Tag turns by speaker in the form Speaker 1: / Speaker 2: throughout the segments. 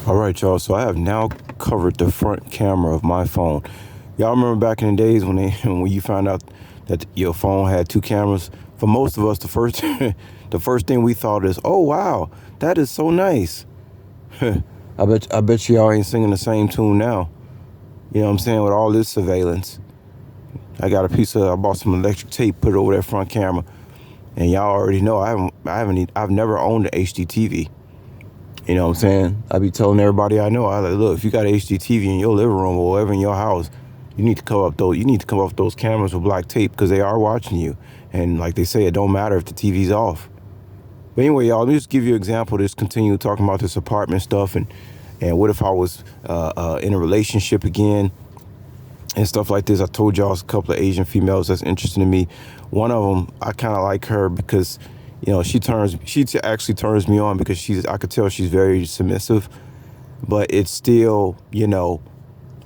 Speaker 1: All right, y'all. So I have now covered the front camera of my phone. Y'all remember back in the days when when you found out that your phone had two cameras? For most of us, the first the first thing we thought is, "Oh wow, that is so nice." I bet y'all ain't singing the same tune now. You know what I'm saying? With all this surveillance, I bought some electric tape, put it over that front camera, and y'all already know I've never owned an HD TV. You know what I'm saying? I be telling everybody I know, I like, look, if you got an HDTV in your living room or whatever in your house, you need to cover up those cameras with black tape because they are watching you. And like they say, it don't matter if the TV's off. But anyway, y'all, let me just give you an example. Just continue talking about this apartment stuff and what if I was in a relationship again and stuff like this. I told y'all a couple of Asian females that's interested in me. One of them, I kind of like her because, she actually turns me on because I could tell she's very submissive, but it's still,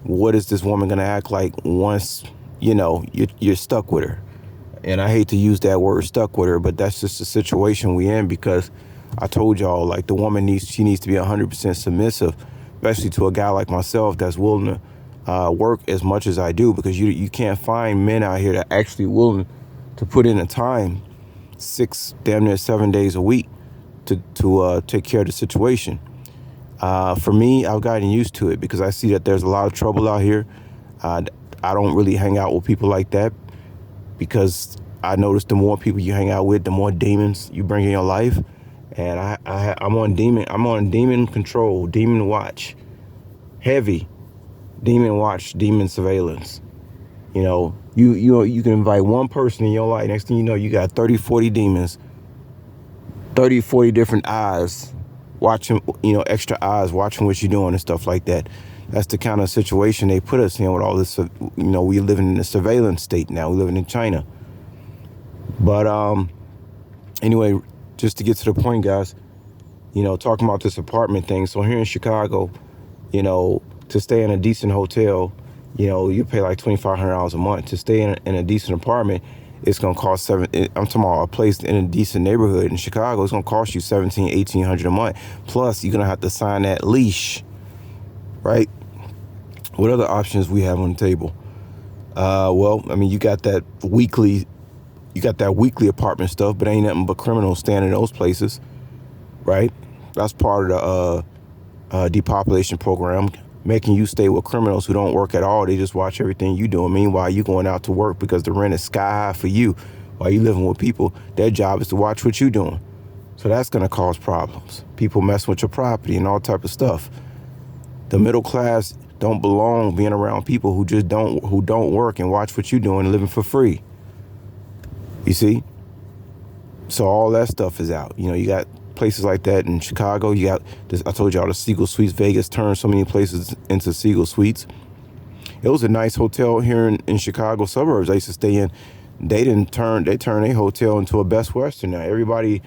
Speaker 1: what is this woman going to act like once, you're stuck with her? And I hate to use that word stuck with her, but that's just the situation we in because I told y'all, like, the woman needs to be 100% submissive, especially to a guy like myself that's willing to work as much as I do, because you can't find men out here that actually willing to put in the time damn near 7 days a week to take care of the situation. For me, I've gotten used to it because I see that there's a lot of trouble out here. I don't really hang out with people like that because I notice the more people you hang out with, the more demons you bring in your life. And I'm on demon control, demon watch, heavy demon watch, demon surveillance. You can invite one person in your life. Next thing you know, you got 30, 40 demons, 30, 40 different eyes watching, extra eyes watching what you're doing and stuff like that. That's the kind of situation they put us in with all this. We living in a surveillance state now. We're living in China. But anyway, just to get to the point, guys, talking about this apartment thing. So here in Chicago, to stay in a decent hotel, you pay like $2,500 a month. To stay in a decent apartment, it's going to cost I'm talking about a place in a decent neighborhood in Chicago. It's going to cost you $1,700-$1,800 a month. Plus, you're going to have to sign that leash, right? What other options we have on the table? You got that weekly apartment stuff, but ain't nothing but criminals staying in those places, right? That's part of the depopulation program, making you stay with criminals who don't work at all. They just watch everything you doing. Meanwhile, you going out to work because the rent is sky high for you. While you living with people, their job is to watch what you doing. So that's going to cause problems. People messing with your property and all type of stuff. The middle class don't belong being around people who don't work and watch what you doing and living for free. You see? So all that stuff is out. You got places like that in Chicago. You got this, I told y'all, the Siegel Suites. Vegas turned so many places into Siegel Suites. It was a nice hotel here in Chicago suburbs I used to stay in. They turned their hotel into a Best Western now. Everybody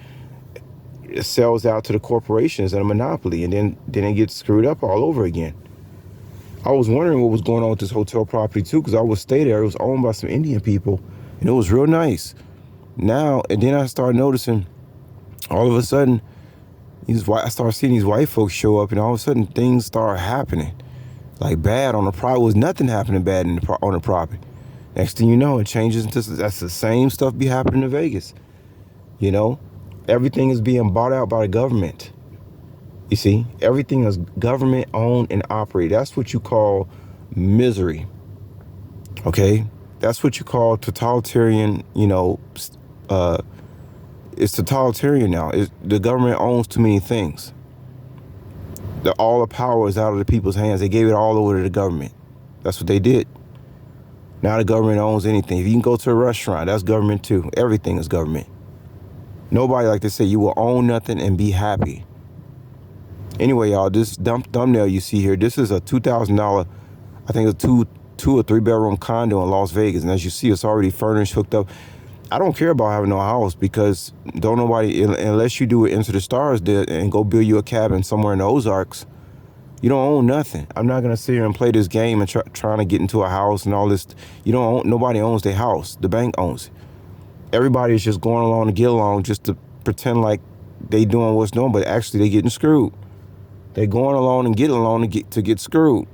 Speaker 1: sells out to the corporations and a monopoly, and then they get screwed up all over again. I was wondering what was going on with this hotel property too, because I would stay there. It was owned by some Indian people, and it was real nice. Now, and then I started noticing, all of a sudden, I started seeing these white folks show up, and all of a sudden things start happening, like bad on the property. Was nothing happening bad on the property. Next thing you know, it changes into that's the same stuff be happening in Vegas. Everything is being bought out by the government. You see, everything is government owned and operated. That's what you call misery. Okay, that's what you call totalitarian. It's totalitarian now. The government owns too many things. All the power is out of the people's hands. They gave it all over to the government. That's what they did. Now the government owns anything. If you can go to a restaurant, that's government too. Everything is government. Nobody, like they say, you will own nothing and be happy. Anyway, y'all, this thumbnail you see here, this is a $2,000, I think it's a two or three bedroom condo in Las Vegas. And as you see, it's already furnished, hooked up. I don't care about having no house because unless you do it Into the Stars did and go build you a cabin somewhere in the Ozarks, you don't own nothing. I'm not going to sit here and play this game and trying to get into a house and all this. Nobody owns their house. The bank owns it. Everybody is just going along to get along just to pretend like they doing what's known, but actually they getting screwed. They're going along and getting along to get screwed.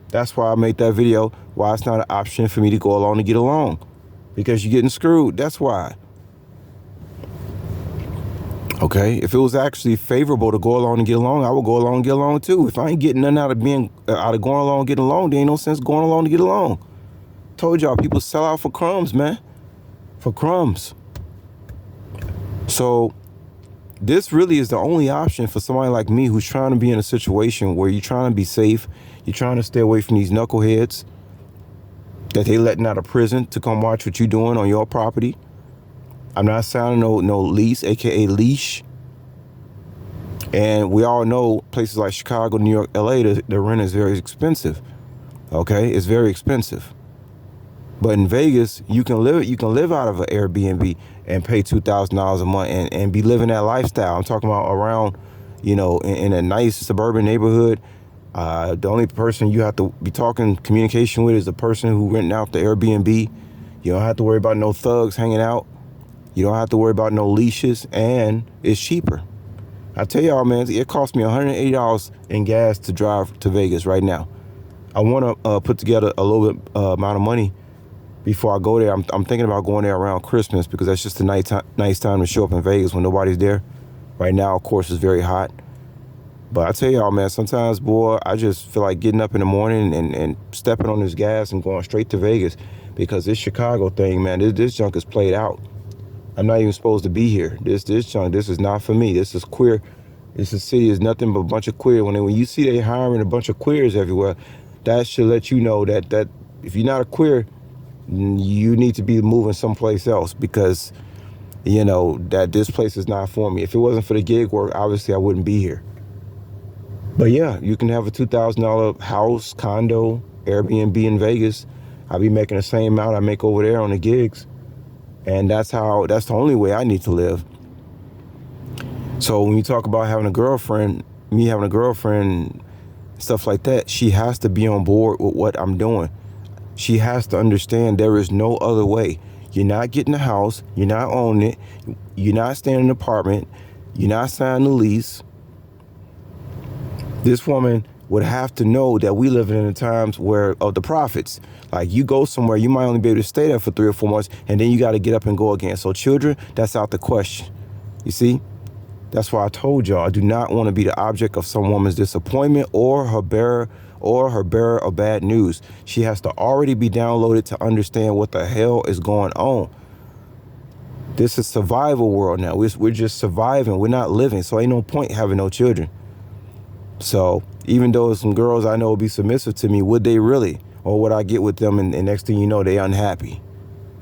Speaker 1: That's why I made that video, why it's not an option for me to go along to get along. Because you're getting screwed. That's why. Okay? If it was actually favorable to go along and get along, I would go along and get along too. If I ain't getting nothing out of going along and getting along, there ain't no sense going along to get along. Told y'all, people sell out for crumbs, man. For crumbs. So this really is the only option for somebody like me who's trying to be in a situation where you're trying to be safe. You're trying to stay away from these knuckleheads that they letting out of prison to come watch what you're doing on your property. I'm not signing no lease, aka leash. And we all know places like Chicago, New York, LA, the rent is very expensive. Okay, it's very expensive. But in Vegas, you can live out of an Airbnb and pay $2,000 a month and be living that lifestyle. I'm talking about around, in a nice suburban neighborhood. The only person you have to be talking communication with is the person who renting out the Airbnb. You don't have to worry about no thugs hanging out. You don't have to worry about no leashes, and it's cheaper. I tell y'all, man, it cost me $180 in gas to drive to Vegas right now. I want to put together a little bit amount of money before I go there. I'm thinking about going there around Christmas because that's just a nice time to show up in Vegas when nobody's there. Right now, of course, it's very hot. But I tell y'all, man, sometimes, boy, I just feel like getting up in the morning and stepping on this gas and going straight to Vegas because this Chicago thing, man, this junk is played out. I'm not even supposed to be here. This junk, this is not for me. This is queer. This city is nothing but a bunch of queer. When you see they hiring a bunch of queers everywhere, that should let you know that if you're not a queer, you need to be moving someplace else because, that this place is not for me. If it wasn't for the gig work, obviously I wouldn't be here. But yeah, you can have a $2,000 house, condo, Airbnb in Vegas. I'll be making the same amount I make over there on the gigs. And that's the only way I need to live. So when you talk about having a girlfriend, me having a girlfriend, stuff like that, she has to be on board with what I'm doing. She has to understand there is no other way. You're not getting a house. You're not owning it. You're not staying in an apartment. You're not signing a lease. This woman would have to know that we live in the times of the prophets. Like you go somewhere, you might only be able to stay there for 3 or 4 months, and then you got to get up and go again. So children, that's out the question. You see? That's why I told y'all, I do not want to be the object of some woman's disappointment or her bearer of bad news. She has to already be downloaded to understand what the hell is going on. This is survival world now. We're just surviving. We're not living. So ain't no point having no children. So even though some girls I know will be submissive to me, would they really? Or would I get with them and next thing you know, they unhappy?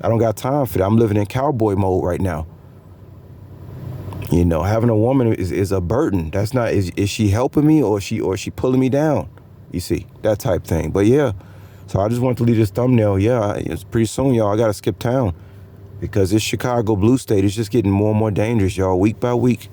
Speaker 1: I don't got time for that. I'm living in cowboy mode right now. Having a woman is a burden. That's not, is she helping me or is she pulling me down? You see, that type thing. But yeah, so I just wanted to leave this thumbnail. Yeah, it's pretty soon, y'all, I got to skip town because this Chicago blue state is just getting more and more dangerous, y'all, week by week.